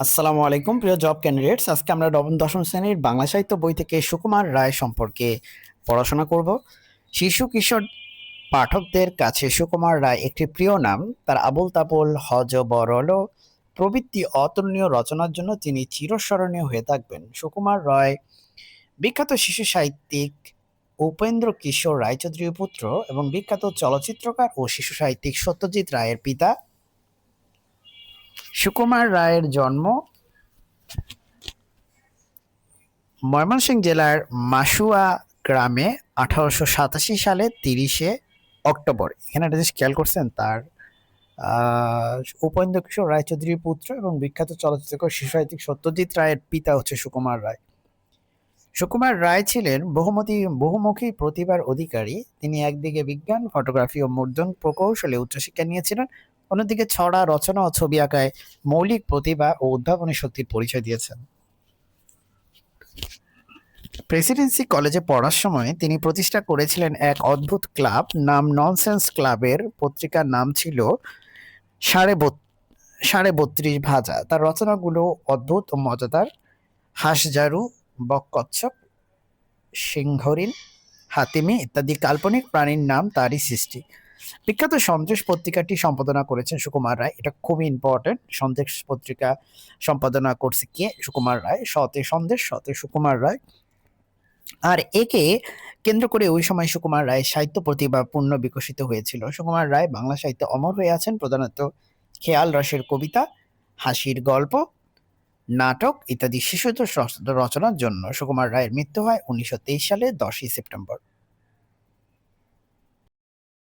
আসসালামু আলাইকুম প্রিয় জব ক্যান্ডিডেটস। আজকে আমরা নবম দশম শ্রেণীর বাংলা সাহিত্য বই থেকে সুকুমার রায় সম্পর্কে পড়াশোনা করব। শিশু কিশোর পাঠকদের কাছে সুকুমার রায় একটি প্রিয় নাম। তার আবোল তাবোল হযবরল প্রভৃতি অতুলনীয় রচনার জন্য তিনি চিরস্মরণীয় হয়ে থাকবেন। সুকুমার রায় বিখ্যাত শিশু সাহিত্যিক উপেন্দ্র কিশোর রায়চৌধুরীর পুত্র এবং বিখ্যাত চলচ্চিত্রকার ও শিশু সাহিত্যিক সত্যজিৎ রায়ের পিতা। সুকুমার রায়ের জন্ম ময়মনসিংহ জেলার মাসুয়া গ্রামে 1887 সালে 30শে অক্টোবর। এখানে একটা জিনিস খেয়াল করছেন, তার উপেন্দ্র কিশোর রায়চৌধুরীর পুত্র এবং বিখ্যাত চলচ্চিত্রকার শিশু সাহিত্যিক সত্যজিৎ রায়ের পিতা হচ্ছে সুকুমার রায়। সুকুমার রায় ছিলেন বহুমুখী প্রতিভার অধিকারী। তিনি একদিকে বিজ্ঞান, ফটোগ্রাফি ও মুদ্রণ প্রকৌশলে উচ্চশিক্ষা নিয়েছিলেন, অন্যদিকে ছড়া, রচনা ও ছবি আঁকায় মৌলিক প্রতিভা ও উদ্ভাবনী শক্তির পরিচয় দিয়েছেন। প্রেসিডেন্সি কলেজে পড়ার সময় তিনি প্রতিষ্ঠা করেছিলেন এক অদ্ভুত ক্লাব, নাম ননসেন্স ক্লাবের। পত্রিকার নাম ছিল সাড়ে বত্রিশ ভাজা। তার রচনাগুলো অদ্ভুত ও মজাদার। হাঁসঝাড়ু, বককচ্ছপ, সিংহরিন, হাতিমি ইত্যাদি কাল্পনিক প্রাণীর নাম তারই সৃষ্টি। বিখ্যাত সন্দেশ পত্রিকাটি সম্পাদনা করেছেন সুকুমার রায়। এটা খুবই ইম্পর্টেন্ট। সন্দেশ পত্রিকা সম্পাদনা করছে কে? সুকুমার রায়। সতে সন্দেশ, সতে সুকুমার রায়। আর একে কেন্দ্র করে ওই সময় সুকুমার রায় সাহিত্য প্রতিভা পূর্ণ বিকশিত হয়েছিল। সুকুমার রায় বাংলা সাহিত্যে অমর হয়ে আছেন প্রধানত খেয়াল রসের কবিতা, হাসির গল্প, নাটক ইত্যাদি শিশুতোষ রচনার জন্য। সুকুমার রায়ের মৃত্যু হয় 1923 সালে 10ই সেপ্টেম্বর।